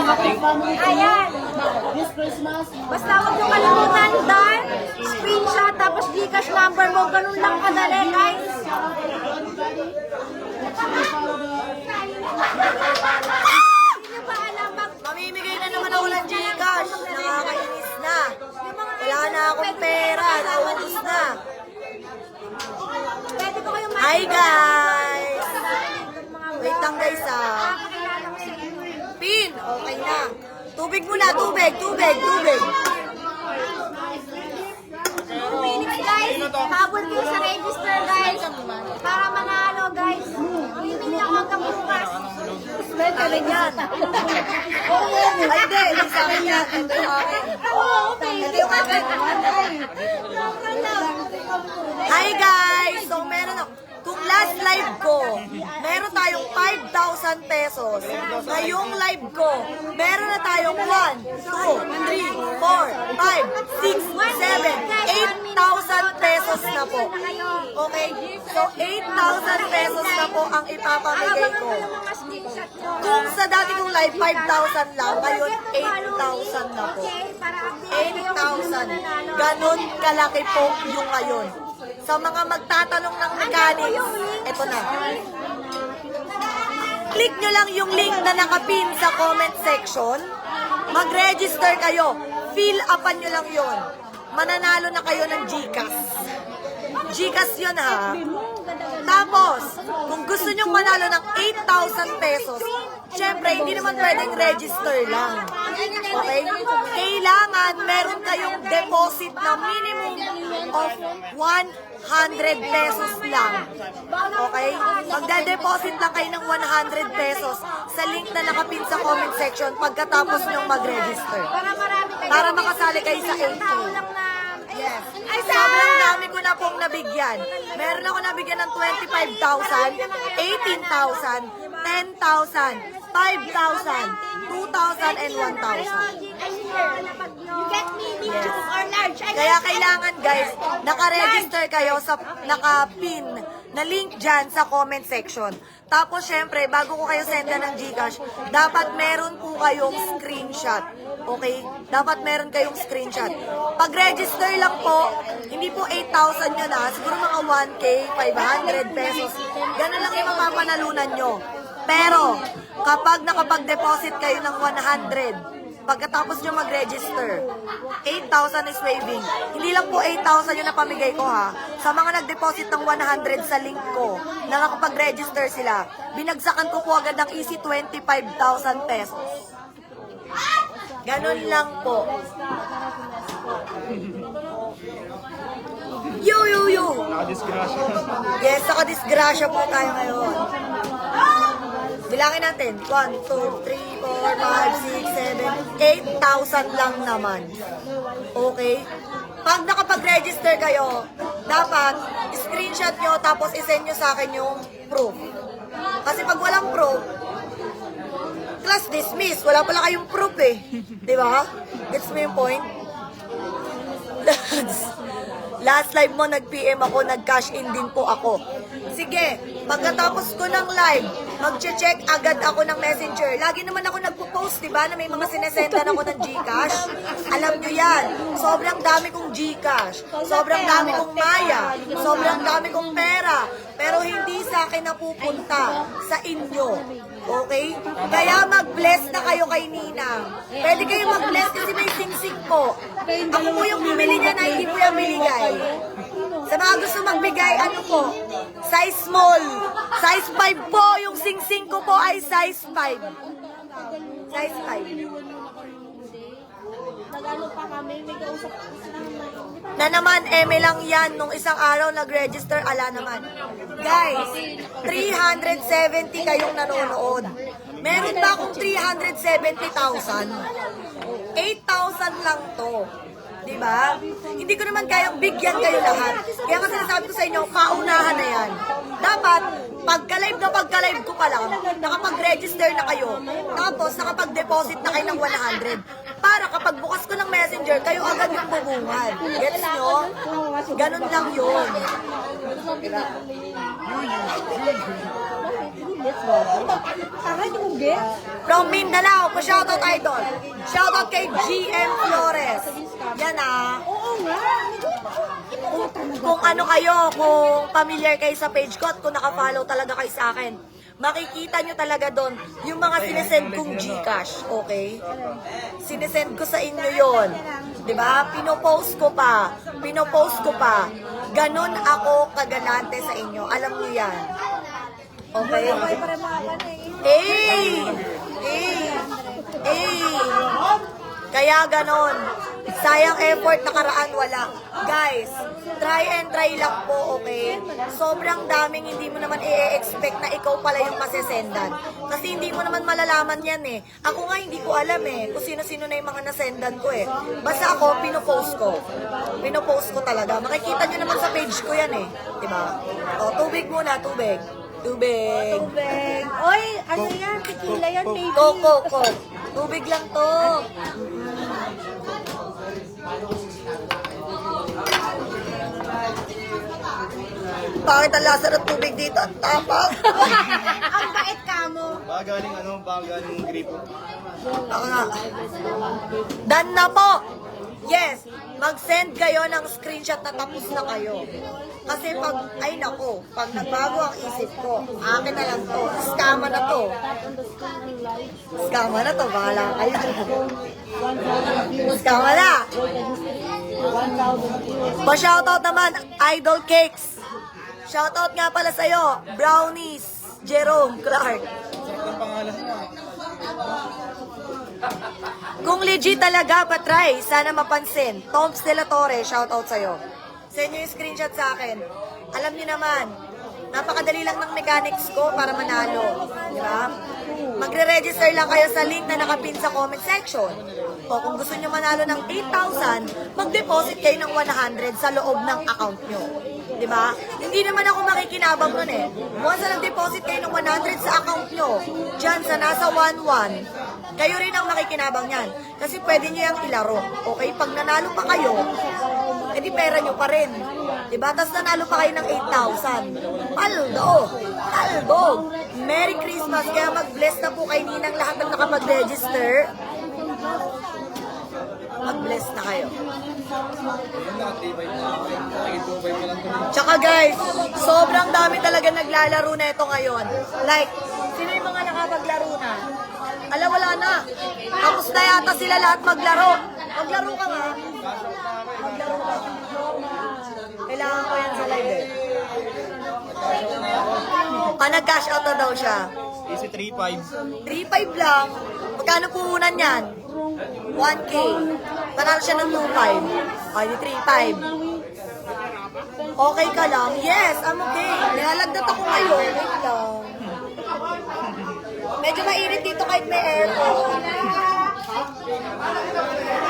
Ayan. Basta huwag nyo kalimutan, Dan, screenshot, tapos Gcash number mo, ganun lang kadali, guys. Hindi nyo ba alam, Mamimigay na naman ako ng Gcash. Nakakainis na. Wala na akong pera. Naubos na. pwede ko kayong Hi guys! Wait lang guys ah. Pin! Okay na. Tubig muna, tubig. 2 minutes, guys. Habol kayo sa register, guys. Para manalo, guys. Bibili ako hanggang bukas. Akin yan. Ay, hindi. Hindi sa akin yan. Ito yung akin. Okay. Ito yung akin. Hi guys! So meron ako. Kung last live ko, meron tayong 5,000 pesos. Ngayong live ko, meron na tayong 1, 2, 3, 4, 5, 6, 7, 8,000 pesos na po. Okay? So 8,000 pesos na po ang ipapamigay ko. Kung sa dati kong live, 5,000 lang, ngayon 8,000 na po. 8,000. Ganon kalaki po yung ngayon. Sa mga magtatanong ng mechanics, eto na. Click nyo lang yung link na nakapin sa comment section. Mag-register kayo. Fill upan nyo lang yon. Mananalo na kayo ng Gcash. Gcash yun ha. Tapos, kung gusto nyo manalo ng 8,000 pesos, syempre, hindi naman pwedeng register lang. Okay? Kailangan meron kayong deposit na minimum of 100 pesos lang. Okay? Magde-deposit lang kayo ng 100 pesos sa link na nakapin sa comment section pagkatapos nyong mag-register. Para makasali kayo sa 8K. Yes. Sobrang dami ko na pong nabigyan. Meron ako nabigyan ng 25,000, 18,000, 10,000, 5,000, 2,000, and 1,000. Yes. Kaya kailangan guys, naka-register kayo sa naka-pin na link dyan sa comment section. Tapos syempre, bago ko kayo senda ng Gcash, dapat meron po kayong screenshot. Okay? Dapat meron kayong screenshot. Pag-register lang po, hindi po 8,000 yun ha. Siguro mga 1K, 500 pesos. Ganun lang yung mapapanalunan nyo. Pero, kapag nakapag-deposit kayo ng 100, pagkatapos nyo mag-register, 8,000 is waiving. Hindi lang po 8,000 yung napamigay ko ha. Sa mga nag-deposit ng 100 sa link ko, na nakapag-register sila, binagsakan ko po agad ng easy 25,000 pesos. Ganon lang po. Yo! Nakadisgrasya. Yes, nakadisgrasya po tayo ngayon. Bilangin natin. 1, 2, 3, 4, 5, 6, 7, 8,000 lang naman. Okay? Pag nakapag-register kayo, dapat screenshot nyo tapos isend nyo sa akin yung proof. Kasi pag walang proof, class dismiss. Wala pala kayong proof eh. Diba? Gets mo yung point? Last live mo, nag-PM ako, nag-cash in din po ako. Sige, pagkatapos ko ng live, mag-check agad ako ng messenger. Lagi naman ako nagpo-post, diba, na may mga sinesendan ako ng Gcash. Alam nyo yan, sobrang dami kong Gcash, sobrang dami kong Maya, sobrang dami kong pera, pero hindi sa akin napupunta, sa inyo. Okay? Kaya mag-bless na kayo kay Nina. Pwede kayo mag-bless kasi may sing-sing po. Ako po yung bumili niya na hindi po yung binigay. Sa mga gusto magbigay, ano po? Size small. Size 5 po. Yung sing-sing ko po ay size 5. Size 5. Nagano pa kami, may kausap Na naman, eme lang yan. Nung isang araw nag-register, ala naman. Guys, 370 kayong nanonood. Meron ba akong 370,000? 8,000 lang to. Diba? Hindi ko naman kayang bigyan kayo lahat. Kaya kasi nasabi ko sa inyo, paunahan na yan. Dapat, pagka-live ko pa lang, nakapag-register na kayo. Tapos, nakapag-deposit na kayo ng 100. Para kapag bukas ko ng messenger, kayo agad yung bubungan. Gets nyo? Ganun lang yun. From Mindanao, pa-shoutout idol. Shoutout kay GM Flores. Yan Kung ano kayo, kung familiar kayo sa page ko at kung nakafollow talaga kayo sa akin, makikita nyo talaga doon yung mga sinesend kong Gcash, okay? Sinesend ko sa inyo yon, di ba? Pinopost ko pa. Ganon ako kagalante sa inyo. Alam niyo yan. Okay? Kaya ganon. Sayang effort, nakaraan wala. Guys, try and try lang po, okay? Sobrang daming hindi mo naman i-expect na ikaw pala yung masesendan. Kasi hindi mo naman malalaman yan eh. Ako nga hindi ko alam eh, kung sino-sino na yung mga nasendan ko eh. Basta ako, pinopost ko talaga. Makikita nyo naman sa page ko yan eh. Diba? O, tubig muna, tubig. Oy, ano yan? Tequila yan, baby. Coke. Tubig lang to. Bakit ang lasa ng tubig dito? Ang tapang. Ang bait ka mo. Baka galing gripo. Ako nga. Done na po. Yes, mag-send kayo ng screenshot na tapos na kayo. Kasi pag nagbago ang isip ko, akin na lang to. Skama na to. Bahala kayo. Skama na. Pa-shoutout naman, Idol Cakes. Shoutout nga pala sa'yo, Brownies, Jerome Clark. Ang pangalan mo. Kung legit talaga, patry. Sana mapansin. Toms de la Torre, shoutout sa'yo. Send nyo yung screenshot sa akin. Alam niyo naman, napakadali lang ng mechanics ko para manalo. Di ba? Magre-register lang kayo sa link na nakapin sa comment section. O kung gusto nyo manalo ng 8,000, mag-deposit kayo ng 100 sa loob ng account nyo. Di ba? Hindi naman ako makikinabang nun eh. Once na nag-deposit kayo ng 100 sa account nyo, dyan sa nasa 1,1, kayo rin ang makikinabang yan. Kasi pwede nyo yung ilaro. Okay? Pag nanalo pa kayo, edi pera nyo pa rin. Diba? Tapos nanalo pa kayo ng 8,000. Paldo! Merry Christmas! Kaya mag-bless na po kayo ninang lahat ng nakapag-register. Mag-bless na kayo. Tsaka guys, sobrang dami talaga naglalaro na ito ngayon. Like, sino yung mga nakapaglaro na? Wala na. Tapos na yata sila lahat maglaro. Maglaro ka nga. Maglaro ka. Kailangan ko yan sa live eh. Nag-cash out na daw siya. Easy 3.5. 3.5 lang. Magkano puhunan yan? 1K. Panalo siya ng 2.5. Ay, 3.5. Okay ka lang? Yes, I'm okay. Nilalagdat ako ngayon. Wait lang. Medyo mainit dito kahit may aircon.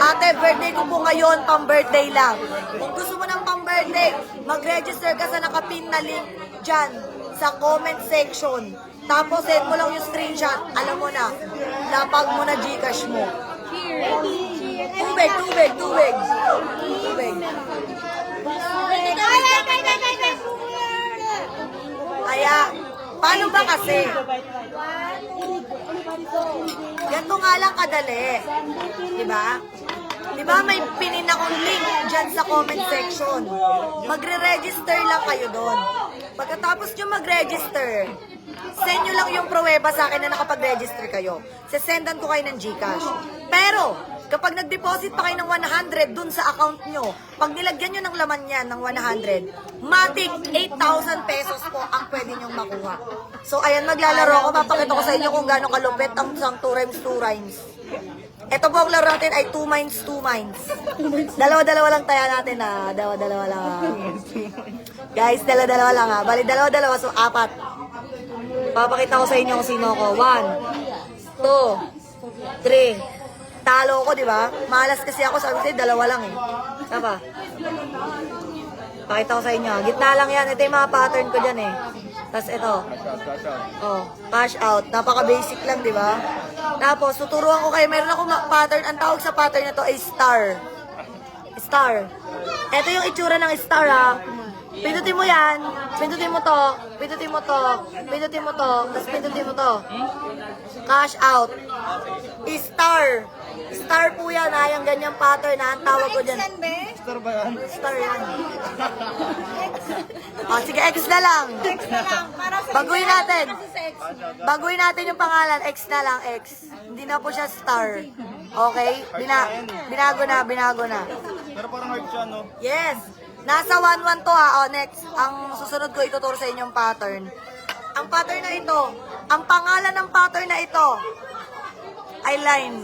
Ate, birthday ko po ngayon, pang-birthday lang. Kung gusto mo ng pang-birthday, mag-register ka sa nakapin na link dyan sa comment section. Tapos, send mo lang yung screenshot. Alam mo na, lapag mo na Gcash mo. Tubig. Kaya, paano ba kasi? Ganito nga lang kadali. Diba? Diba may pinin akong link dyan sa comment section. Magre-register lang kayo doon. Pagkatapos nyo mag-register, send nyo lang yung pruweba sa akin na nakapag-register kayo. Sesendan ko kayo ng Gcash. Pero, kapag nag-deposit pa kayo ng 100 dun sa account nyo, pag nilagyan nyo ng laman yan ng 100, matik 8,000 pesos po ang pwede nyong makuha. So, ayan, maglalaro ako. Papakita ko sa inyo kung gano'ng kalupit ang isang 2 rhymes. Ito po ang laro natin ay 2 mines. Dalawa-dalawa lang tayo natin ha. Dalawa-dalawa lang. Guys, dalawa-dalawa lang ha. Bali, dalawa-dalawa. So, 4. Papakita ko sa inyo kung sino ako. 1, 2, 3. Talo ko, di ba? Malas kasi ako. Sabi sa'yo, dalawa lang eh. Saba? Pakita ko sa inyo. Gitna lang yan. Ito yung mga pattern ko dyan eh. Tapos ito. Oh, cash out. Napaka-basic lang, di ba? Tapos, tuturuan ko kayo. Meron akong pattern. Ang tawag sa pattern na to ay star. Ito yung itsura ng star, ha. Pindutin mo yan. Pindutin mo to. Pindutin mo to. Pindutin mo to. Tapos pindutin mo to. Cash out. Star. Star po yan ha. Yung ganyang pattern ha. Ang tawag ko dyan. Star ba yan? Star yan. Oh, sige, X na lang. Baguhin natin. Baguhin natin yung pangalan. X na lang, X. Hindi na po siya star. Okay? Binago na, binago na. Pero parang heart siya, no? Yes. Nasa 1-1 to ha. Oh, next. Ang susunod ko ituturo sa inyong pattern. Ang pattern na ito, ang pangalan ng pattern na ito ay line.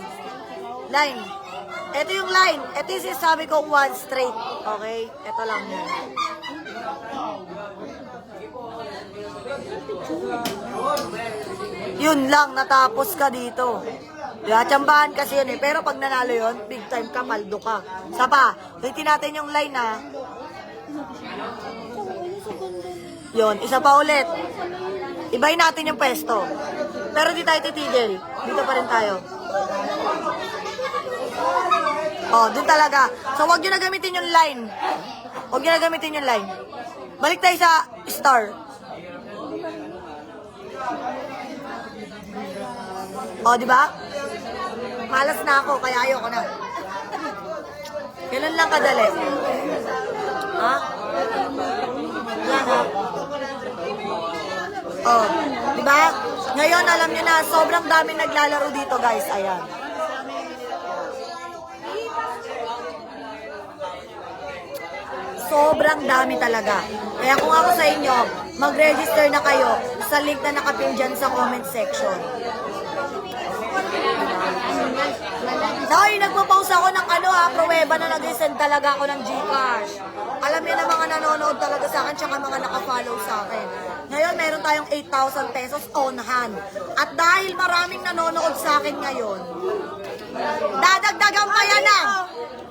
Line. Ito yung line. Ito yung sinasabi kong one straight. Okay? Ito lang yan. Yun lang, natapos ka dito. Tsambahan kasi yun eh. Pero pag nanalo yun, big time ka, paldo ka. Sapa, ulitin natin yung line ha. Yun, isa pa ulit. Ibahin natin yung pwesto. Pero di tayo titigil. Dito pa rin tayo. Oh, dun talaga. So, wag nyo na gamitin yung line. Wag nyo na gamitin yung line. Balik tayo sa star. Oh, di ba? Malas na ako, kaya ayoko na. Ganun lang kadali. Ha? Yan ha. Oh, di ba? Ngayon, alam nyo na, sobrang daming naglalaro dito, guys. Ayan. Sobrang dami talaga. Kaya kung ako sa inyo, mag-register na kayo sa link na nakapin dyan sa comment section. Ay, nagpo-post ako ng pruweba na nag-send talaga ako ng Gcash. Alam niyo na mga nanonood talaga sa akin, tsaka mga nakafollow sa akin. Ngayon, meron tayong 8,000 pesos on hand. At dahil maraming nanonood sa akin ngayon, dadagdagan pa yan ng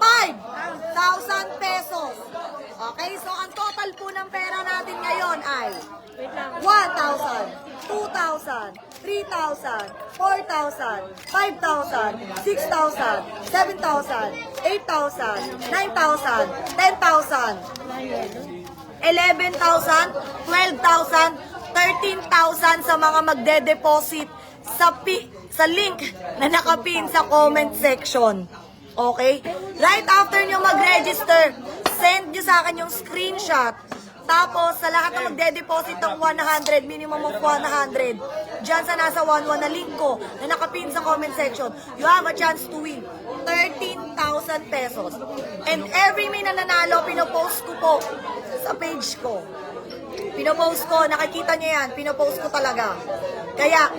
5,000 pesos. Okay, so ang total po ng pera natin ngayon ay 1,000, 2,000, 3,000, 4,000, 5,000, 6,000, 7,000, 8,000, 9,000, 10,000, 11,000, 12,000, 13,000 sa mga magde-deposit sa link na nakapin sa comment section. Okay? Right after nyo mag-register, send nyo sa akin yung screenshot. Tapos, sa lahat na magde-deposit ng 100, minimum of 100, dyan sa nasa 11 na link ko, na nakapin sa comment section, you have a chance to win 13,000 pesos. And every may nananalo, pinopost ko po sa page ko. Pinopost ko, nakikita nyo yan, pinopost ko talaga. Kaya,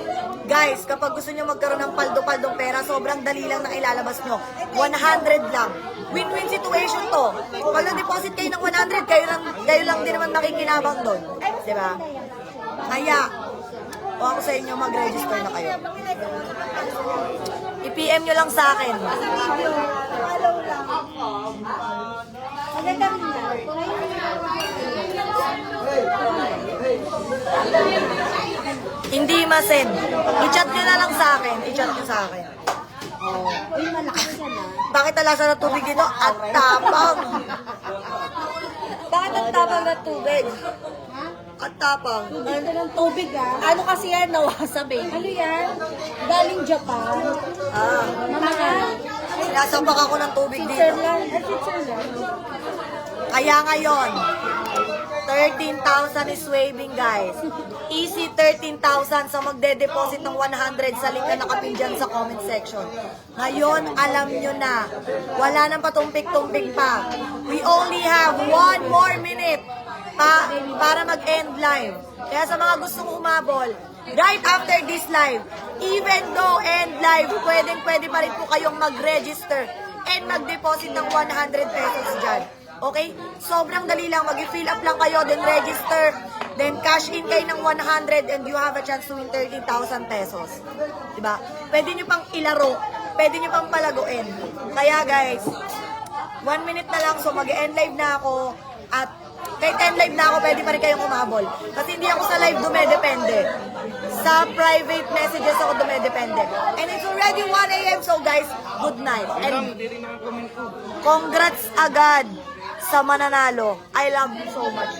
guys, kapag gusto nyo magkaroon ng paldo-paldong pera, sobrang dali lang na ilalabas nyo. 100 lang. Win-win situation to. Pag nag-deposit kayo ng 100, kayo lang din naman makikinabang doon. Diba? Kaya, kung ako sa inyo, mag-register na kayo. I-PM nyo lang sa akin. Follow lang. Maganda rin na. Hindi ma-send. I-chat nyo na lang sa akin. I-chat nyo sa akin. Uy, malakas yan ah. Bakit alasa ng tubig dito? At tapang. Bakit ang tapang ng tubig? At tapang. Ito ng tubig ah. Ano kasi yan, nawasabi? Ano yan? Galing Japan. Ah, Mamahal. sinasapak ako ng tubig dito. Switzerland. Switzerland. Kaya ngayon, 13,000 is waving, guys. Easy 13,000 sa magde-deposit ng 100 sa link na nakapin dyan sa comment section. Ngayon, alam nyo na, wala nang patumpik-tumpik pa. We only have 1 more minute para mag-end live. Kaya sa mga gustong umabol, right after this live, even though end live, pwede pa rin po kayong mag-register and mag-deposit ng 100 pesos dyan. Okay? Sobrang dali lang. Mag-fill up lang kayo, then register, then cash in kayo ng 100 and you have a chance to win 13,000 pesos. Diba? Pwede nyo pang ilaro. Pwede nyo pang palaguin. Kaya guys, 1 minute na lang. So mag-end live na ako. At kahit end live na ako, pwede pa rin kayong umabol. Kasi hindi ako sa live dumedepende. Sa private messages ako dumedepende. And it's already 1 AM. So guys, good night. And congrats agad sa mananalo. I love you so much.